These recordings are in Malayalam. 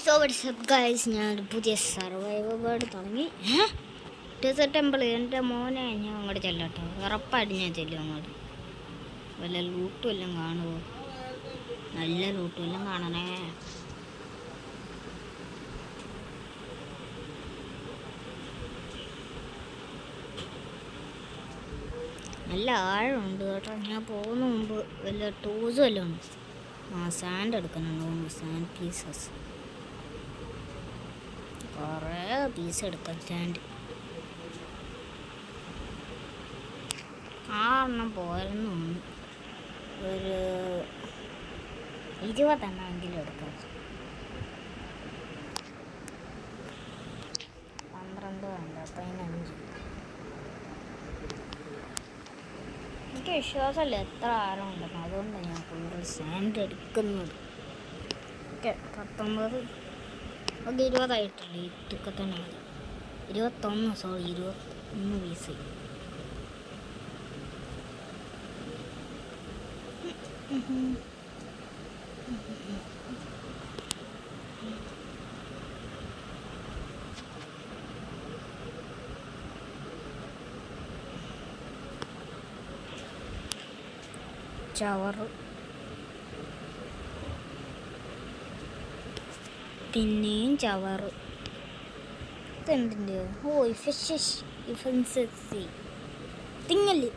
സോ വാട്ട്സ്ആപ്പ് ഗൈസ്, ഞാനൊരു പുതിയ സർവൈവർ വേർഡ് തുടങ്ങി. ഡെസേർട്ട് ടെമ്പിൾ എൻ്റെ മോനെ ഞാൻ അങ്ങോട്ട് ചെല്ലട്ടോ, ഉറപ്പായിട്ട് ഞാൻ ചെല്ലും അങ്ങോട്ട്. വല്ല ലൂട്ടും എല്ലാം കാണുമോ? നല്ല ലൂട്ടും എല്ലാം കാണണേ. നല്ല ആഴമുണ്ട് കേട്ടോ. ഞാൻ പോകുന്ന മുമ്പ് വല്ല ടൂസും എല്ലാം ഉണ്ട്. സാൻഡ് എടുക്കുന്നുണ്ടോ? സാൻഡ് പീസസ് കുറേ പീസ് എടുക്കാം. സ്റ്റാൻഡ് 6 പോരെന്ന് തോന്നുന്നു. ഒരു 20 എടുക്കാം. 12 വേണ്ട, 15. എനിക്ക് വിശ്വാസമല്ല എത്ര ആരം ഉണ്ടെന്ന്, അതുകൊണ്ടാണ് ഞാൻ കൂടുതൽ സാൻഡ് എടുക്കുന്നത്. ഓക്കെ, 19 ഒക്കെ 20 ആയിട്ടില്ല. ഇതൊക്കെ തന്നെ മതി. 21 പീസ്. ചവറ് പിന്നെയും ചവറ്. ഇതെന്തിൻ്റെ? ഓ, ഇഫൻസി തിങ്ങല്.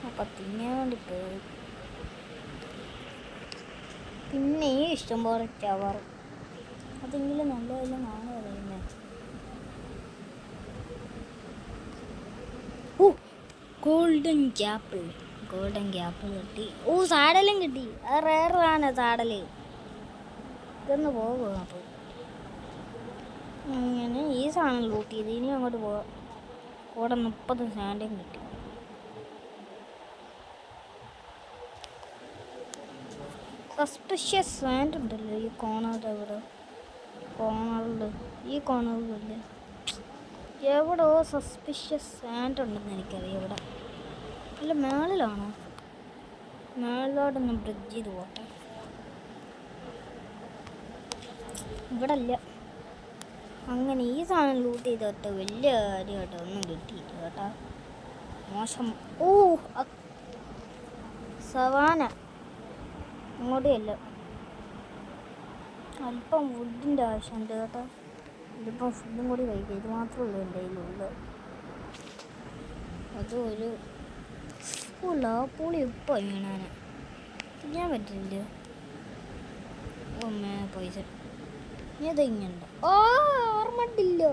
അപ്പം തിങ്ങാൻ വേണ്ടി പോയി. പിന്നെയും ഇഷ്ടംപോലെ ചവറ്. അതെങ്കിലും നല്ലതെല്ലാം കാണുക പറയുന്നത്. ഓ, ഗോൾഡൻ ഗ്യാപ്പിൾ കിട്ടി. ഓ, സാഡലും കിട്ടി. അത് റേറാണ് സാഡല്. ഇതൊന്ന് പോകുക. അപ്പോൾ അങ്ങനെ ഈ സാധനം ലൂട്ട് ചെയ്ത് ഇനി അങ്ങോട്ട് പോവാം. കൂടെ 30 സാൻഡും കിട്ടി. സസ്പിഷ്യസ് സാൻഡ് ഉണ്ടല്ലോ ഈ കോണറിൽ. ഈ കോണറിലല്ലേ എവിടെയോ സസ്പിഷ്യസ് സാൻഡ് ഉണ്ടെന്ന് എനിക്കറിയാം. ഇവിടെ അല്ല, മേളിലാണോ? മേളിലോട്ടൊന്ന് ബ്രിഡ്ജ് ചെയ്ത് പോട്ടെ. ഇവിടെ അല്ല. അങ്ങനെ ഈ സാധനം ലൂട്ട് ചെയ്തിട്ട് വലിയ കാര്യമായിട്ട് ഒന്നും കിട്ടിയില്ല കേട്ടോ. മോശം. ഓ, സവാന അങ്ങോട്ടല്ല. അല്പം ഫുഡിൻ്റെ ആവശ്യമുണ്ട് കേട്ടോ. ഇതിപ്പം ഫുഡും കൂടി കഴിക്കുക. ഇത് മാത്രമേ ഉള്ളൂ എൻ്റെ കയ്യിലുള്ളത്. അതും ഒരു പുളി ഇപ്പം വീണാൻ തിന്നാൻ പറ്റില്ല. ഒമ്മേ പൈസ ഇതെങ്ങനെയുണ്ട്? ഓ, ആർമഡില്ലോ.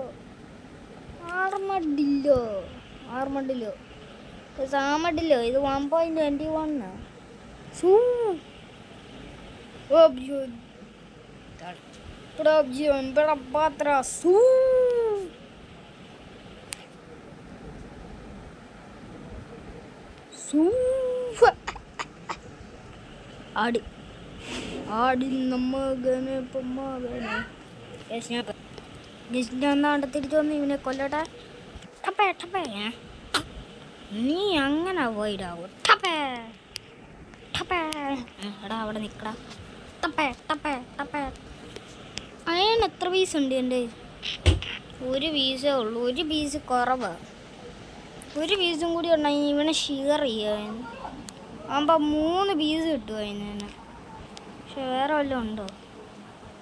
ഇത് 1.21. ആടിന്ന മകനെ പൊമ്മകനെ. ഞാനാണ്ട് തിരിച്ചു വന്ന് ഇവനെ കൊല്ലട്ടെ. ടപ്പേ നീ അങ്ങനെ അവോയ്ഡ് ആവും. ടപ്പേ എടാ അവിടെ നിൽക്കടാ. ടപ്പേ അയൺ എത്ര പീസ് ഉണ്ട് എൻ്റെ? ഒരു പീസേ ഉള്ളൂ. ഒരു പീസ് കുറവാണ്. ഒരു പീസും കൂടി ഉണ്ടെങ്കിൽ ഇവനെ ഷെയർ ചെയ്യാൻ ആകുമ്പോൾ 3 പീസ് കിട്ടും അതിന് തന്നെ. പക്ഷെ വേറെ വല്ലതും ഉണ്ടോ?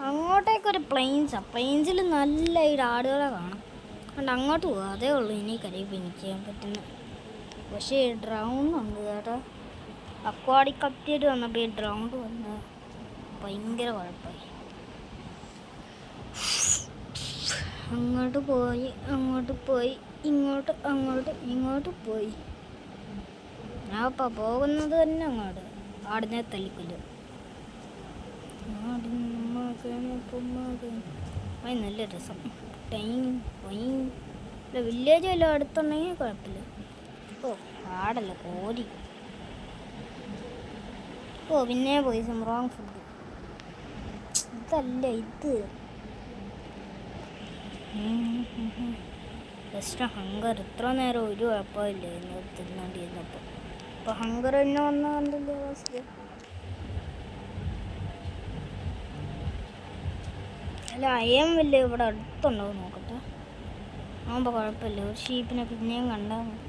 അങ്ങോട്ടേക്കൊരു പ്ലെയിൻസിൽ നല്ല ആടുകളെ കാണാം. അതുകൊണ്ട് അങ്ങോട്ട് പോകുക. അതേ ഉള്ളൂ ഇനി കരയിപ്പോൾ എനിക്ക് ചെയ്യാൻ പറ്റുന്നത്. പക്ഷേ ഡ്രൗണ്ടുണ്ട് കേട്ടോ. അക്വാഡിക് അപ്ഡേറ്റ് വന്നപ്പോൾ ഈ ഡ്രൗണ്ട് വന്ന് ഭയങ്കര കുഴപ്പമായി. അങ്ങോട്ട് പോയി ഇങ്ങോട്ട് പോയി. ഞാൻ അപ്പം പോകുന്നത് തന്നെ അങ്ങോട്ട്. ആടിനെ തല്ലിക്കൊല്ലു. നല്ല രസം. വില്ലേജ് വല്ലതും അടുത്തുണ്ടെങ്കിൽ കുഴപ്പമില്ല. ഓ, ആടല്ല കോരി. ഓ, പിന്നെ പോയി റോങ് ഫുഡ്. ഇതല്ല ഇത്. Just hunger. ഇത്ര നേരം ഒരു കുഴപ്പമില്ല തിന്നാണ്ടിരുന്നപ്പോൾ. ഇപ്പോൾ ഹങ്കർ തന്നെ വന്ന കണ്ടില്ലേ അവസ്ഥ. അല്ല അയ്യം വലിയ ഇവിടെ അടുത്തുണ്ടോ നോക്കട്ടെ. ആകുമ്പോൾ കുഴപ്പമില്ല. ഒരു ഷീപ്പിനെ പിന്നെയും കണ്ടാൽ മതി.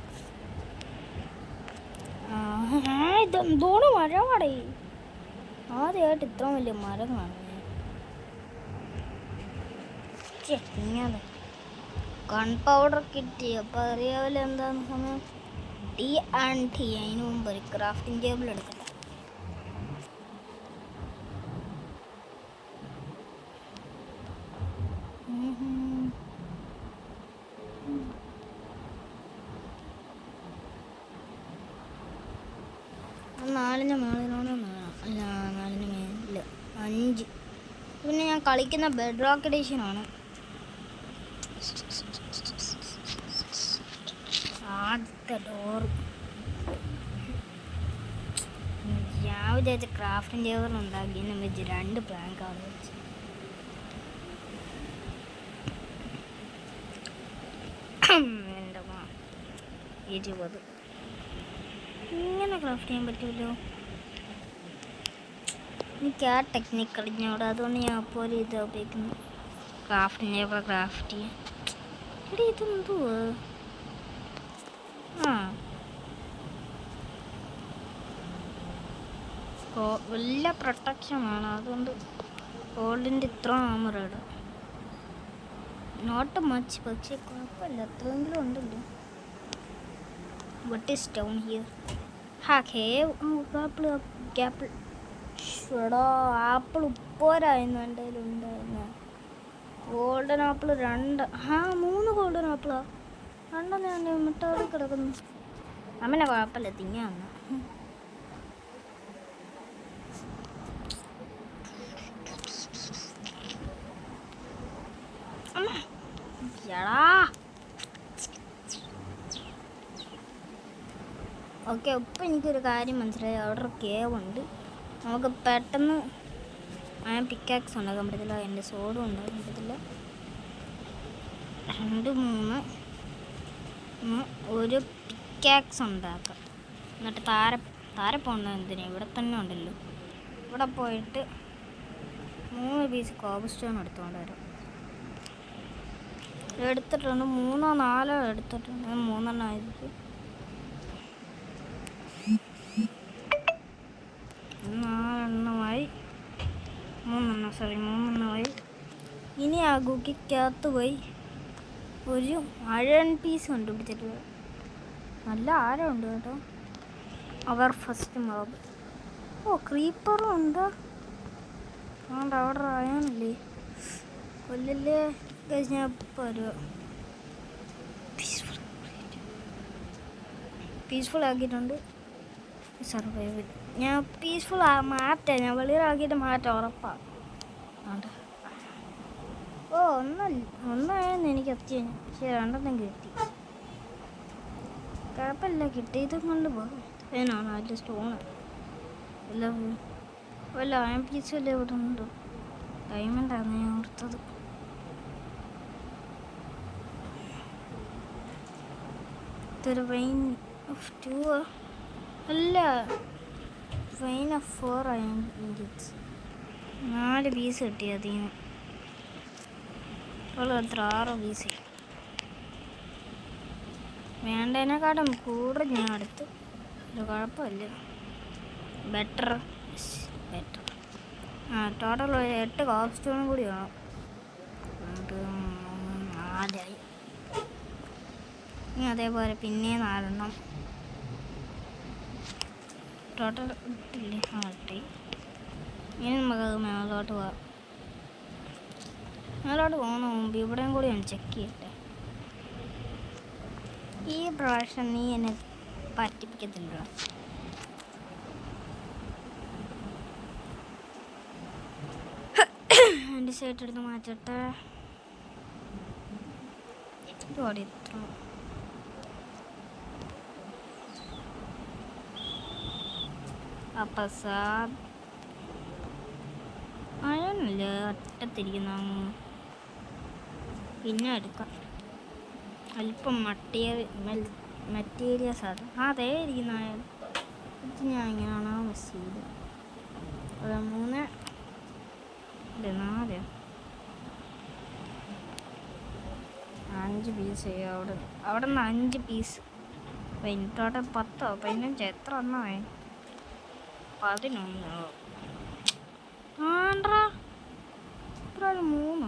ഇതെന്തോണ് മഴ പാടേ. ആദ്യമായിട്ട് ഇത്ര വലിയ മരം കാണുന്നത്. ഇങ്ങനെ ഗൺ പൗഡർ കിട്ടി. അപ്പോൾ അറിയാവില്ല എന്താന്ന് സമയം. Tea and tea. അതിന് മുമ്പ് ഒരു ക്രാഫ്റ്റിംഗ് ടേബിൾ എടുക്കട്ടെ. നാലിന് മേളിനോട് വേണം. അല്ല 4-ന് മേലിൽ 5. പിന്നെ ഞാൻ കളിക്കുന്ന ബെഡ് റോക്ക് എഡിഷനാണ്. ആദ്യത്തെ ഡോർ ഞാൻ വിചാരിച്ച ക്രാഫ്റ്റിംഗ് ടേബിൾ ഉണ്ടാക്കിയതിനെ വെച്ച് 2 പ്ലാങ്ക് ആണ് വെച്ച്. എൻ്റെ 20 ഇങ്ങനെ ക്രാഫ്റ്റ് ചെയ്യാൻ പറ്റുമല്ലോ. എനിക്ക് ആ ടെക്നിക്ക് കളിഞ്ഞോട്. അതുകൊണ്ട് ഞാൻ അപ്പോൾ ഒരു ഇത് ഉപയോഗിക്കുന്നു. ക്രാഫ്റ്റിംഗ് ടേബിൾ ക്രാഫ്റ്റ് ചെയ്യാൻ. എടി ഇതെന്തുവാ? വലിയ പ്രൊട്ടക്ഷനാണ്. അതുകൊണ്ട് ഗോൾഡിൻ്റെ ഇത്ര ആമറ ഇടാം. നോട്ട് മച്ച്, പക്ഷേ കുഴപ്പമില്ല. അത്രയെങ്കിലും ഉണ്ടല്ലോ. What is down here? Cave. Apple. ഷടാ ആപ്പിൾ ഉപ്പോരായിരുന്നു എൻ്റെ കയ്യിലുണ്ടായിരുന്നു. Golden apple 2. 3 ഗോൾഡൻ ആപ്പിളാ. 2 ഞാൻ മിട്ടായി കിടക്കുന്നു. അമ്മനെ കുഴപ്പമില്ല, തിന്നാന്ന്. ഓക്കെ, ഇപ്പം എനിക്കൊരു കാര്യം മനസ്സിലായി. അവിടെ ഒരു കേവ് ഉണ്ട്. നമുക്ക് പെട്ടെന്ന് പിക്കാക്സ് ഉണ്ടാക്കാൻ പറ്റത്തില്ല. എൻ്റെ സോഡും ഉണ്ടാക്കാൻ പറ്റത്തില്ല. 2, 3 ഒരു പിക്കാക്സ് ഉണ്ടാക്കാം. എന്നിട്ട് താരെ പോകേണ്ടത് എന്തിനാ? ഇവിടെ തന്നെ ഉണ്ടല്ലോ. ഇവിടെ പോയിട്ട് 3 പീസ് കോബ് സ്റ്റോൺ എടുത്തുകൊണ്ട് വരാം. എടുത്തിട്ടുണ്ട്. 3 or 4 എടുത്തിട്ടുണ്ട്. 3 ആയിരിക്കും. 3 ഇനി ആ ഗുക്കിക്കകത്ത് പോയി ഒരു അഴൺ പീസ് കണ്ടുപിടിച്ചിട്ട് നല്ല ആഴമുണ്ട് കേട്ടോ. അവർ ഫസ്റ്റ് മോബ്. ക്രീപ്പറും ഉണ്ടോ? അതുകൊണ്ട് അവിടെ അയണില്ലേ? കൊല്ലല്ലേ ഞാൻ ഇപ്പോൾ വരുക. പീസ്ഫുൾ ആക്കിയിട്ടുണ്ട്. സർവൈവൽ ഞാൻ പീസ്ഫുൾ മാറ്റാം. ഞാൻ വെളിയിലാക്കിയിട്ട് മാറ്റാം ഉറപ്പാണ്. ഒന്നായിരുന്നു എനിക്ക് എത്തിയ. പക്ഷേ 2 കിട്ടി. കുഴപ്പമില്ല, കിട്ടിയതും കൊണ്ട് പോകും. അതിനാണ് അതിൽ സ്റ്റോണ് എല്ലാം. വല്ല അയൺ പീസും എല്ലാം ഇവിടെ ഉണ്ട്. ഡയമണ്ടാണ് ഞാൻ ഓർത്തത്. ഇതൊരു വെയിൻ ഓഫ് 2 അല്ല, vein of 4 iron inches. 4 piece കിട്ടി. അതിന് എത്ര 6 പീസ്. വേണ്ടതിനെക്കാട്ടും കൂടുതൽ ഞാൻ എടുത്ത്. ഒരു കുഴപ്പമില്ല. ബെറ്റർ. ടോട്ടൽ 8 കോസ്റ്റ്യൂണും കൂടി വേണം. 4 ഇനി അതേപോലെ പിന്നെ 4 ടോട്ടൽ ഇട്ടില്ലേ? ഇട്ടി. ഇനി നമുക്കത് മേലോട്ട് പോകാം. മേലോട്ട് പോകുന്ന മുമ്പ് ഇവിടെയും കൂടി ഒന്ന് ചെക്ക് ചെയ്യട്ടെ. ഈ പ്രാവശ്യം നീ എന്നെ പറ്റിപ്പിക്കത്തില്ല. എൻ്റെ ഷർട്ട് എടുത്ത് മാറ്റട്ടെ. ഇതോടെ ഇത്ര അപ്പസാദ് അയണില്ല. ഒറ്റത്തിരിക്കുന്ന പിന്നെ എടുക്കാം. അല്പം മെറ്റീരിയൽസ് ആണ്. അതേ ഇരിക്കുന്ന ഇത് ഞാൻ ഇങ്ങനെയാണോ മിസ് ചെയ്ത്. 3 4 5 പീസ് അവിടെ നിന്ന് 5 പീസ്. അപ്പം എനിക്കവിടെ 10 15 എത്ര എണ്ണമേ? 11 ആണ്ട്രാ. ഇത്ര 3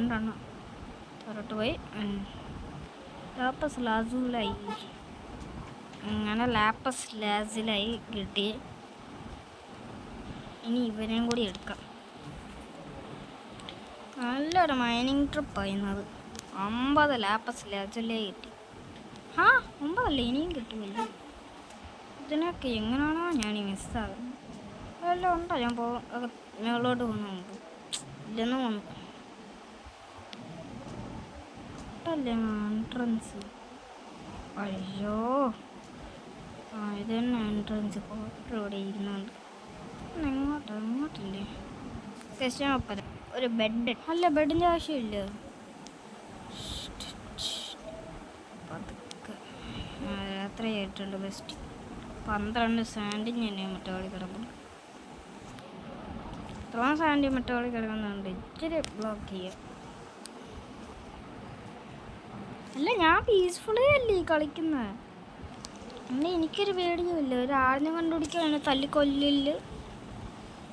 2 പുറത്ത് പോയി. ലാപ്പസ് ലാസൂലായി. അങ്ങനെ ലാപ്പസ് ലാസിലായി കിട്ടി. ഇനി ഇവനെയും കൂടി എടുക്കാം. നല്ലൊരു മൈനിങ് ട്രിപ്പായിരുന്നത്. 50 ലാപ്പസ് ലാസിലേ കിട്ടി. 9 അല്ലേ? ഇനിയും കിട്ടുമല്ലോ. ഇതിനൊക്കെ എങ്ങനെയാണോ ഞാൻ ഈ മിസ്സാകുന്നത്. അതെല്ലാം ഉണ്ടോ? ഞാൻ മേളോട്ട് പോകുന്ന മുമ്പ് ഇല്ലെന്ന് വന്നു. ല്ലേ എൻട്രൻസ്? അയ്യോ, ഇത് തന്നെ എൻട്രൻസ്. കോട്ടർ ഇവിടെ ഇരുന്നുണ്ട്. എങ്ങോട്ടില്ലേ? ഒരു ബെഡ്. അല്ല, ബെഡിൻ്റെ ആവശ്യമില്ല. രാത്രിയായിട്ടുണ്ട്. ബെസ്റ്റ് 12 സാൻഡിങ് തന്നെ മെറ്റോളി കിടക്കുന്നു. ഇത്രയും സാൻഡി മെറ്റോളി കിടക്കുന്നുണ്ട്. ഇച്ചിരി ബ്ലോക്ക് ചെയ്യാം. അല്ല, ഞാൻ പീസ്ഫുള്ളി അല്ലേ കളിക്കുന്നത്. അങ്ങനെ എനിക്കൊരു പേടിയുമില്ല. ഒരാളിനെ കണ്ടുപിടിക്കുകയാണ് തല്ലിക്കൊല്ലില്ല.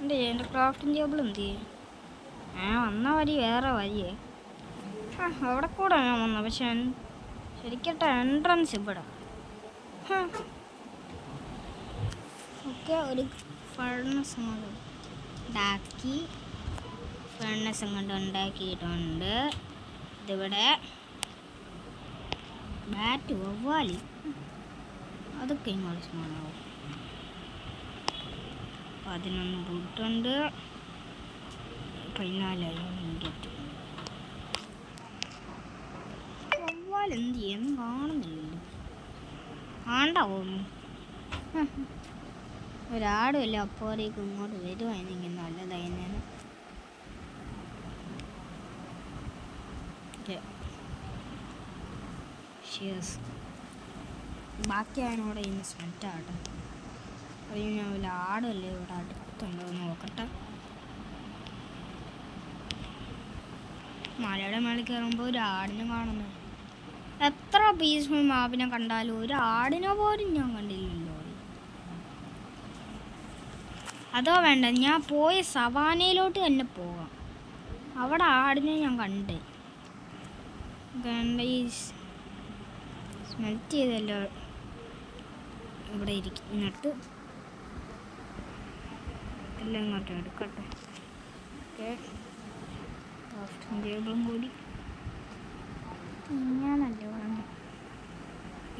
എൻ്റെ ക്രാഫ്റ്റിംഗ് ടേബിൾ എന്ത് ചെയ്യും? വന്ന വരി വേറെ വരിയേ. അവിടെ കൂടെ ഞാൻ വന്നത്. പക്ഷെ ശരിക്കട്ടെ എൻട്രൻസ് ഇവിടെ. ഒക്കെ ഒരു ഫർണസ് ഉണ്ടാക്കി. ഫർണസ് കൊണ്ട് ഉണ്ടാക്കിയിട്ടുണ്ട്. ഇതിവിടെ ബാറ്റ് വവ്വാലി അതൊക്കെ ഇങ്ങോട്ട് സ്മോണാവും. 11 ബൂട്ടുണ്ട്. 14 ഇൻഗറ്റ്. വവ്വാൽ എന്ത് ചെയ്യുന്നു കാണുന്നില്ലല്ലോ. ആണ്ടാവുന്നു. ഒരാടുമല്ല അപ്പോഴേക്കും ഇങ്ങോട്ട് വരുവായിരുന്നെങ്കിൽ നല്ലതായിരുന്നു. ബാക്കിയാണ് ഇവിടെ ഇന്ന് സ്മെറ്റ് ആട്ടെ. അപ്പോൾ ഞാൻ വല്ല ആടുമല്ലേ ഇവിടെ അടുത്തുണ്ടോ നോക്കട്ടെ. മലയുടെ മേളിൽ കയറുമ്പോൾ ഒരു ആടിനെ കാണുന്നു. എത്ര പീസ്ഫുൾ മാപ്പിനെ കണ്ടാലും ഒരു ആടിനെ പോലും ഞാൻ കണ്ടില്ലല്ലോ. അതോ വേണ്ട, ഞാൻ പോയ സവാനയിലോട്ട് തന്നെ പോകാം. അവിടെ ആടിനെ ഞാൻ കണ്ടേ. ഈ സ്മെൽറ്റ് ചെയ്തല്ലോ ഇവിടെ ഇരിക്കുന്നിട്ട് എല്ലാം ഇങ്ങോട്ട് എടുക്കട്ടെ. ഓക്കെ, ക്രാഫ്റ്റിംഗ് ടേബിളും കൂടി ഞാനല്ലേ പറഞ്ഞു.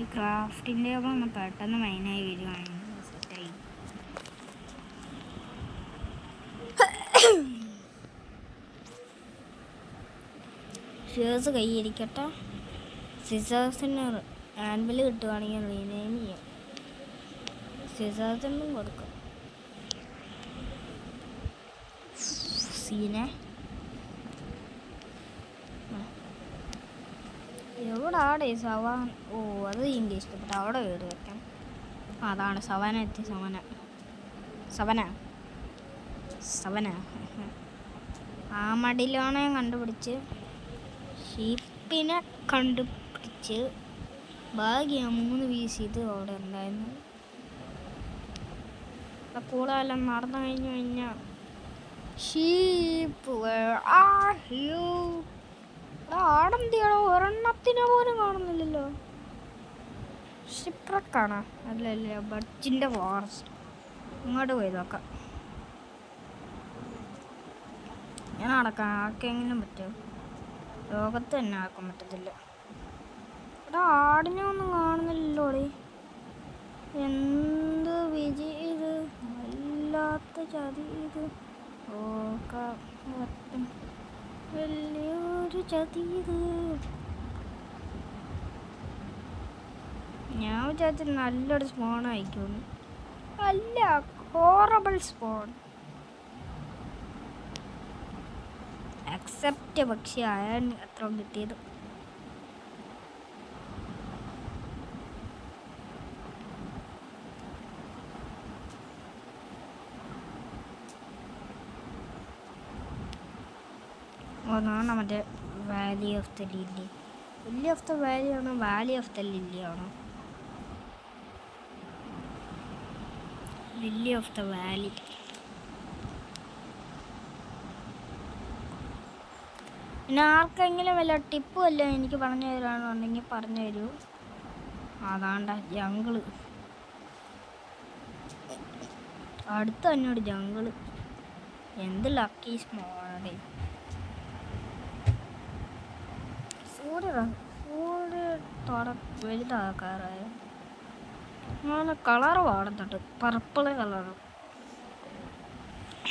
ഈ ക്രാഫ്റ്റിംഗ് ടേബിൾ ഒന്ന് പെട്ടെന്ന് മൈനായി വരുവാണെങ്കിൽ സെറ്റായി. ഷേഴ്സ് കൈയിരിക്കട്ടെ. സിസേഴ്സിന് ആൻബിൽ കിട്ടുകയാണെങ്കിൽ റീനെയിം ചെയ്യാം. സിസേഴ്സിനും കൊടുക്കാം. സീനെ എവിടെ ആടെ സവാൻ? അത് എനിക്ക് ഇഷ്ടപ്പെട്ടു. അവിടെ കയറി വെക്കാം. അതാണ് സവന എത്തി. സവന ആ മടിയിലാണ് കണ്ടുപിടിച്ച്. ഷീപ്പിനെ കണ്ടുപിടിച്ച് ഭാഗ്യം 3 പീസ് ഇത് അവിടെ ഉണ്ടായിരുന്നു. കൂടുതലെല്ലാം നടന്നു കഴിഞ്ഞാൽ ഷീപ്പ് ആടെന്തിയാണോ? ഒരെണ്ണത്തിനെ പോലും കാണുന്നില്ലല്ലോ. ഷിപ്രക്കാണ്. അല്ലല്ല, ബഡ്ജിൻ്റെ ഫോറസ്റ്റ്. ഇങ്ങോട്ട് പോയി നോക്കാം. ഞാൻ നടക്കാം. ആർക്കെങ്കിലും പറ്റുമോ? ലോകത്ത് തന്നെ ആക്കാൻ പറ്റത്തില്ല. ഇവിടെ ആടിനെ ഒന്നും കാണുന്നില്ലല്ലോ. എന്ത് വിജയ ഇത്, വല്ലാത്ത ചതി ഇത്. വലിയൊരു ചതി ഇത്. ഞാൻ വിചാരിച്ച നല്ലൊരു സ്പോൺ ആയിക്കോന്നു. അല്ല, ഹോറബിൾ സ്പോൺ. അക്സെപ്റ്റ്. പക്ഷെ അയാൾ അത്ര കിട്ടിയത്. ഒന്നാണ് മറ്റേ valley of the lily. Lily of the valley ആണോ വാലി ഓഫ് ദ ലില്ലി ആണോ? Lily of the valley. പിന്നെ ആർക്കെങ്കിലും വല്ല ടിപ്പ് വല്ലതും എനിക്ക് പറഞ്ഞു തരാനുണ്ടെങ്കിൽ പറഞ്ഞു തരൂ. അതാണ്ട ജംഗിള്, അടുത്ത് തന്നെ ഒരു ജംഗിള്. എന്ത് ലക്കി സ്മോളെ. സൂര്യ വലുതാക്കാറായ അങ്ങനെ കളറ് പാടുന്നുണ്ട്, പർപ്പിള് കളറ്.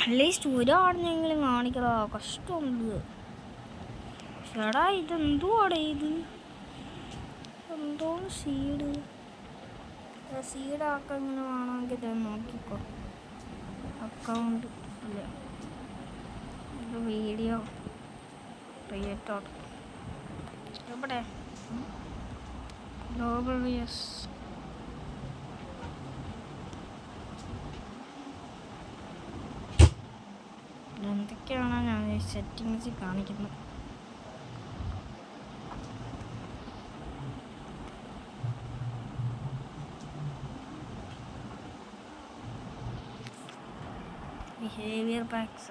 അറ്റ്ലീസ്റ്റ് ഒരാടിനെങ്കിലും കാണിക്കടാ, കഷ്ടമുണ്ട്. ചേടാ ഇതെന്തുവാടേ ഇത്? എന്തോ സീഡാക്കാൻ ഇങ്ങനെ വേണമെങ്കിൽ ഇത് നോക്കിക്കോ. അക്കൗണ്ട് ഇല്ല, ഇത് വീഡിയോ ക്രിയേറ്റർ എവിടെ? Global views. എന്തൊക്കെയാണ് ഞാൻ സെറ്റിങ്സിൽ കാണിക്കുന്നത്? Behaviour pax.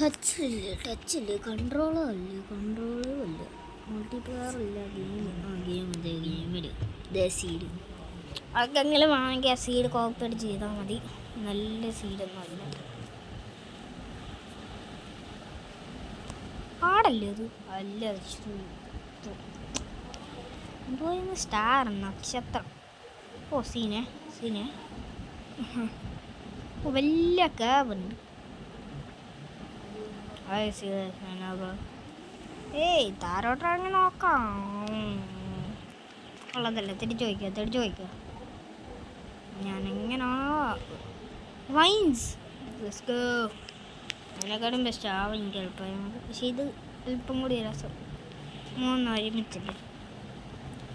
ടച്ചില്ല കൺട്രോളും അല്ല മൾട്ടിപ്ലെയർ ഇല്ല. ഗെയിമിൽ സീഡ് അതൊക്കെ എങ്കിലും വാങ്ങിക്കുക. സീഡ് കോപ്പി അടിച്ച് ചെയ്താൽ മതി. നല്ല സീഡൊന്നും അല്ല. പാടല്ലേ അത്? അല്ല എന്തോ സ്റ്റാർ നക്ഷത്രം. ഓ സീനെ വലിയ കേബുണ്ട്. ഏയ് താരോട്ടിറങ്ങി നോക്കാം. ഉള്ളതല്ല, തിരിച്ചു ചോദിക്കുക. ഞാനെങ്ങനാ വൈൻസ് അതിനെക്കാളും ബെസ്റ്റ് ആവും എനിക്ക് എളുപ്പം. പക്ഷെ ഇത് എളുപ്പം കൂടി രസം. മൂന്ന് ഒരുമിച്ചില്ലേ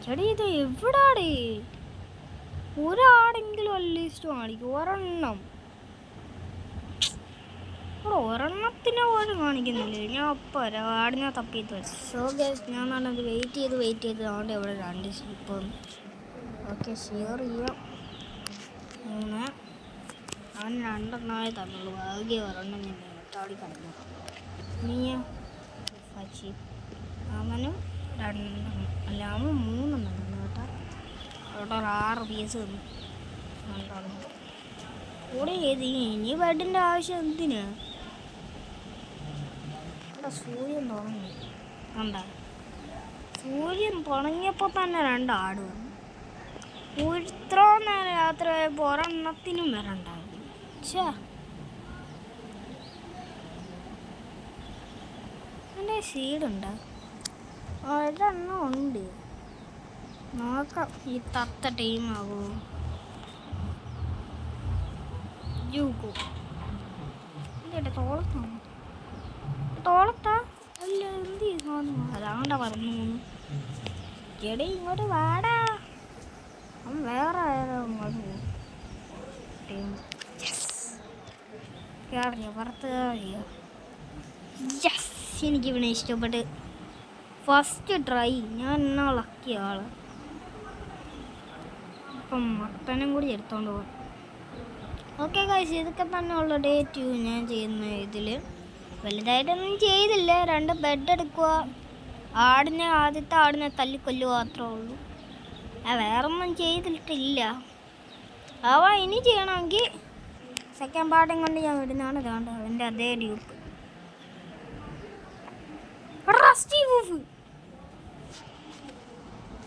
ചേടി? ഇത് എവിടാടേ? ഒരാടെങ്കിലും അറ്റ്ലീസ്റ്റ് കാണിക്കും. ഒരെണ്ണത്തിനെ പോലും കാണിക്കുന്നില്ലേ? ഞാൻ അപ്പം ആടിനെ തപ്പിയിട്ട് വരും. സോ ഗൈസ്, ഞാൻ പറഞ്ഞത് വെയിറ്റ് ചെയ്ത് അതുകൊണ്ട് ഇവിടെ 2 ഷീപ്പ്. ഓക്കെ, ഷെയർ ചെയ്യാം. 3 അവന് 2 തന്നുള്ളൂ. ആകെ ഒരെണ്ണം ഞാൻ ചാടി കളഞ്ഞു. നീയോ? അവനും 2 അല്ല, അവൻ 3 തന്നു കേട്ടോ. അവിടെ 6 പീസ് തന്നു. കൂടെ ചെയ്ത് ഇനി ബെഡിൻ്റെ ആവശ്യം എന്തിനാ? സൂര്യൻ തുടങ്ങി കണ്ട. സൂര്യൻ തുടങ്ങിയപ്പോൾ തന്നെ 2 ആട് വന്നു. ഇത്ര നേരം രാത്രി ആയപ്പോൾ ഒരെണ്ണത്തിനും വരണ്ടായിരുന്നു. എൻ്റെ സീഡുണ്ട്, ഒരെണ്ണം ഉണ്ട്. നോക്കാം ഈ തത്ത ടീമാകുമോ. തോളത്താ അല്ല എന്ത് ചെയ്യുന്നു? അതാണ്ട പറഞ്ഞു പോന്നു. ചെടി ഇങ്ങോട്ട് വാടാ. അവൻ വേറെ ആയാലും പുറത്ത് എനിക്കിവനെ ഇഷ്ടപ്പെട്ട്. ഫസ്റ്റ് ട്രൈ ഞാൻ എന്നാ ലക്കിയ ആള്. ഇപ്പം മട്ടനും കൂടി എടുത്തോണ്ട് പോകും. ഓക്കെ ഗൈസ്, ഇതൊക്കെ തന്നെ ഉള്ള ഡേ 2 ഞാൻ ചെയ്യുന്ന ഇതിൽ. വലുതായിട്ടൊന്നും ചെയ്തില്ല. 2 ബെഡ് എടുക്കുക, ആദ്യത്തെ ആടിനെ തല്ലിക്കൊല്ലുക മാത്രമേ ഉള്ളൂ. വേറൊന്നും ചെയ്തിട്ടില്ല. ഇനി ചെയ്യണമെങ്കിൽ സെക്കൻഡ് പാർട്ടും കൊണ്ട് ഞാൻ വിടുന്നതാണ്. ഇതാണ്ട് അതിൻ്റെ അതേ ഡ്യൂപ്പ്.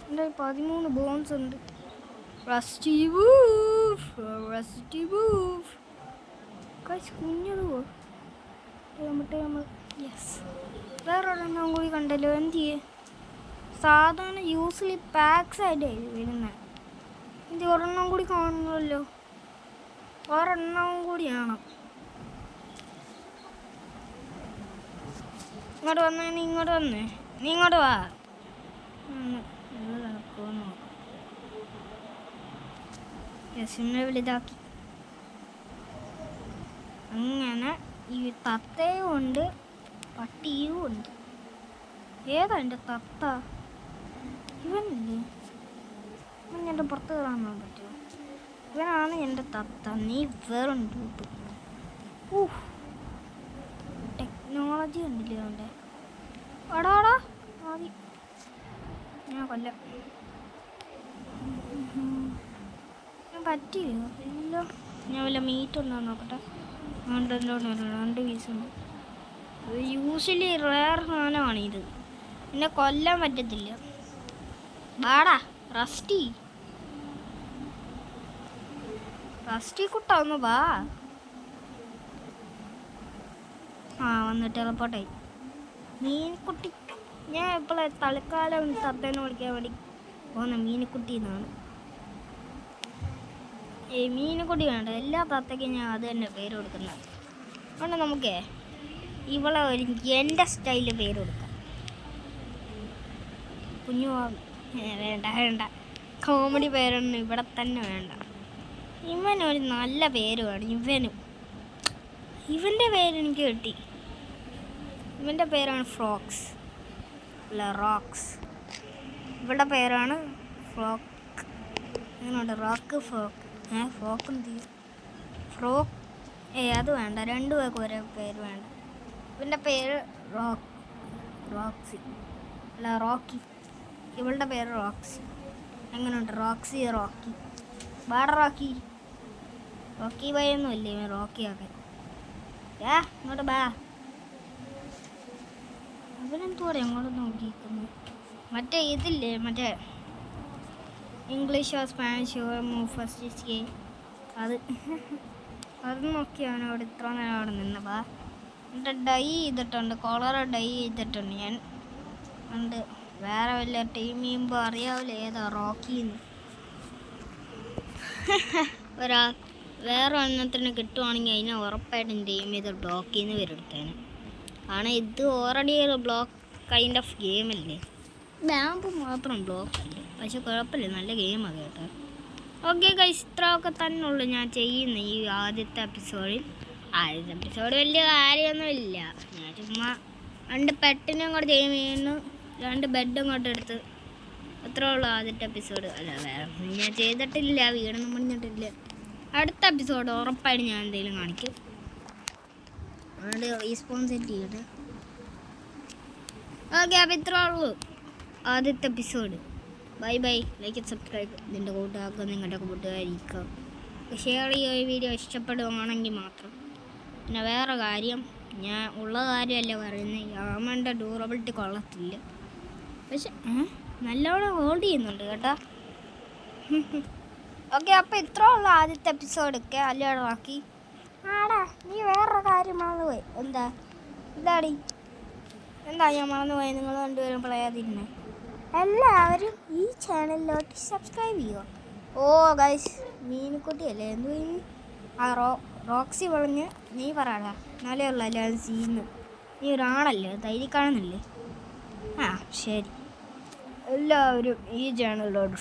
എൻ്റെ 13 ബോൺസ് ഉണ്ട്. കുഞ്ഞത് വേറൊരെണ്ണം കൂടി കണ്ടല്ലോ. എന്ത് ചെയ്യേ? സാധാരണ യൂസ്വലി പാക്സ് ആയിട്ട് വരുന്നത്. ഇത് ഒരെണ്ണം കൂടി കാണുമല്ലോ. ഒരെണ്ണവും കൂടിയാണ്. ഇങ്ങോട്ട് വന്നേ, നീ ഇങ്ങോട്ട് വാ. നടക്കുമെന്ന് നോക്കാം. യെസിനെ വലുതാക്കി. അങ്ങനെ ഈ തത്തയും ഉണ്ട് പട്ടിയും ഉണ്ട്. ഏതാ എൻ്റെ തത്ത? ഇവനല്ലേ? ഇവൻ എൻ്റെ പുറത്ത് കാണാൻ പറ്റുമോ? ഇവനാണ് എൻ്റെ തത്ത. നീ വേറെ ഡൂപ്പ്. ടെക്നോളജി ഉണ്ടല്ലേ അവൻ്റെ. അടാടാ ആദ്യം ഞാൻ കൊല്ലാം. ഞാൻ പറ്റിയോ? ഇല്ല. ഞാൻ വല്ല മീറ്റ് ഉണ്ടോ നോക്കട്ടെ. 2 പീസുണ്ട്. യൂഷ്വലി റെയർ സാധനമാണ് ഇത്. എന്നെ കൊല്ലാൻ പറ്റത്തില്ല. വാടാ റസ്റ്റി കുട്ട ഒന്ന് വാ. വന്നിട്ട് എളുപ്പട്ടായി മീൻകുട്ടി. ഞാൻ ഇപ്പോഴേ തൽക്കാലം തത്തേനെ വിളിക്കാൻ വേണ്ടി പോകുന്ന മീനുക്കുട്ടി എന്നാണ്. മീനുകുട്ടി വേണ്ട, എല്ലാ തത്തയ്ക്കും ഞാൻ അത് തന്നെ പേര് കൊടുക്കുന്നത്. അതുകൊണ്ട് നമുക്ക് ഇവളെ ഒരു എൻ്റെ സ്റ്റൈലിൽ പേര് കൊടുക്കാം. കുഞ്ഞു വേണ്ട കോമഡി പേരൊന്നും ഇവിടെ തന്നെ വേണ്ട. ഇവനൊരു നല്ല പേര് വേണം. ഇവൻ്റെ പേരെനിക്ക് കിട്ടി. ഇവൻ്റെ പേരാണ് ഫ്രോക്സ് അല്ല റോക്സ്. ഇവളുടെ പേരാണ് ഫ്രോക്ക്. എങ്ങനെയുണ്ട്? Rock frock. ഫ്രോക്ക് എന്ത് ചെയ്യും? ഫ്രോക്ക് അത് വേണ്ട. 2 പേർക്ക് ഒരേ പേര് വേണ്ട. ഇവൻ്റെ പേര് റോക്സി അല്ല റോക്കി. ഇവളുടെ പേര് റോക്സി. എങ്ങനെയുണ്ട്? റോക്സി റോക്കി. ബാട റോക്കി ബൈയൊന്നും ഇല്ലേ ഇവൻ റോക്കിയാക്കാൻ. ഇങ്ങോട്ട് ബാ. അവനെന്തോടെ അങ്ങോട്ട് നോക്കിയിരിക്കുന്നു. മറ്റേ ഇതില്ലേ, മറ്റേ ഇംഗ്ലീഷോ സ്പാനിഷോ ഫസ്റ്റ് അത് നോക്കിയാണ് അവിടെ ഇത്ര നേരം അവിടെ നിന്നപ്പാ. എന്നിട്ട് ഡൈ ചെയ്തിട്ടുണ്ട്, കോളർ ഡൈ ചെയ്തിട്ടുണ്ട് ഞാൻ. ഉണ്ട് വേറെ വല്ല ടീം ചെയ്യുമ്പോൾ അറിയാവില്ല ഏതാ റോക്കിന്ന്. വേറെ ഒന്നത്തിന് കിട്ടുവാണെങ്കിൽ അതിനെ ഉറപ്പായിട്ടും ടീം ചെയ്ത് ബ്ലോക്കിന്ന് വരെടുത്തേനെ. കാരണം ഇത് ഓൾറെഡി ഒരു ബ്ലോക്ക് കൈൻഡ് ഓഫ് ഗെയിമല്ലേ. ബാമ്പ് മാത്രം ബ്ലോക്ക് അല്ലേ, പക്ഷെ കുഴപ്പമില്ല, നല്ല ഗെയിമാണ് കേട്ടോ. ഓക്കെ ഗൈസ്, ഇത്രയൊക്കെ തന്നെ ഉള്ളൂ ഞാൻ ചെയ്യുന്ന ഈ ആദ്യത്തെ എപ്പിസോഡ് വലിയ കാര്യമൊന്നുമില്ല. ഞാൻ ചുമ്മാ 2 പെട്ടിനും കൂടെ ചെയ്യുന്നു, 2 ബെഡും കൊണ്ട് എടുത്ത്. അത്രേ ഉള്ളൂ ആദ്യത്തെ എപ്പിസോഡ്. അല്ല വേറെ ഞാൻ ചെയ്തിട്ടില്ല, വീടൊന്നും പണിഞ്ഞിട്ടില്ല. അടുത്ത എപ്പിസോഡ് ഉറപ്പായിട്ട് ഞാൻ എന്തെങ്കിലും കാണിക്കും. അതുകൊണ്ട് റീസ്പോൺസ് ചെയ്തിട്ട് ഓക്കെ. അപ്പോൾ ഇത്രേ ഉള്ളൂ ആദ്യത്തെ episode. Bye bye. Like subscribe. നിൻ്റെ കൂട്ടുകാർക്ക് നിങ്ങളുടെ കൂട്ടുകാരിക്കുക. ഷെയർ ചെയ്യുക. ഈ വീഡിയോ ഇഷ്ടപ്പെടുകയാണെങ്കിൽ മാത്രം. പിന്നെ വേറെ കാര്യം, ഞാൻ ഉള്ള കാര്യമല്ല പറയുന്നത്, യാമൻ്റെ ഡ്യൂറബിലിറ്റി കൊള്ളത്തില്ല. പക്ഷെ നല്ലോണം ഹോൾഡ് ചെയ്യുന്നുണ്ട് കേട്ടോ. ഓക്കെ, അപ്പോൾ ഇത്ര ഉള്ള ആദ്യത്തെ എപ്പിസോഡൊക്കെ അല്ലോടാക്കി. ആടാ നീ വേറൊരു കാര്യം മറന്നുപോയി. എന്താടി എന്താ ഞാൻ മറന്നുപോയി? നിങ്ങൾ രണ്ടുപേരും പറയാതിരുന്നേ. എല്ലാവരും ഈ ചാനലിലോട്ട് സബ്സ്ക്രൈബ് ചെയ്യുക. ഓ ഗൈസ്, മീനുക്കുട്ടിയല്ലേ എന്തു റോക്സി പറഞ്ഞ് നീ പറയാടാ. എന്നാലേ ഉള്ളൂ എല്ലാവരും ചെയ്യുന്നു. നീ ഒരാണല്ലേ, ധൈര്യക്കാണെന്നല്ലേ. ശരി, എല്ലാവരും ഈ ചാനലിലോട്ട്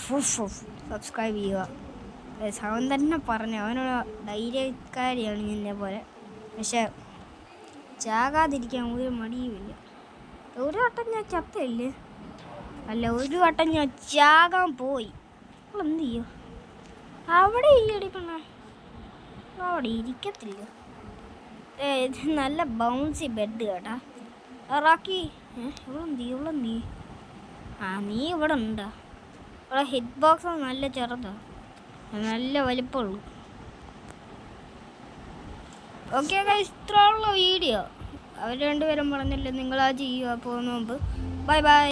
സബ്സ്ക്രൈബ് ചെയ്യുക. അവൻ തന്നെ പറഞ്ഞു, അവനൊരു ധൈര്യക്കാരിയാണ് നിന്നെ പോലെ. പക്ഷെ ചാകാതിരിക്കാൻ ഒരു മടിയുമില്ല. ഒരു വട്ടം ഞാൻ ചത്തല്ലേ, അല്ല ഒരു വട്ടം ഞാൻ ചാകാൻ പോയി. എന്ത് ചെയ്യും? അവിടെ ഇല്ലടി പെണ്ണ, അവിടെ ഇരിക്കത്തില്ല. ഇത് നല്ല ബൗൺസി ബെഡ് കേട്ടാ. റാക്കി ഇവളെന്തി നീ ഇവിടെ ഉണ്ടാ? ഇവിടെ ഹിറ്റ് ബോക്സ് നല്ല ചെറുതാ, നല്ല വലിപ്പമുള്ളൂ. ഓക്കെ ഗൈസ്, ഇത്രയുള്ള വീഡിയോ. അവർ രണ്ടുപേരും പറഞ്ഞില്ല നിങ്ങളാ ചെയ്യുക പോകുന്ന മുമ്പ്. Bye bye.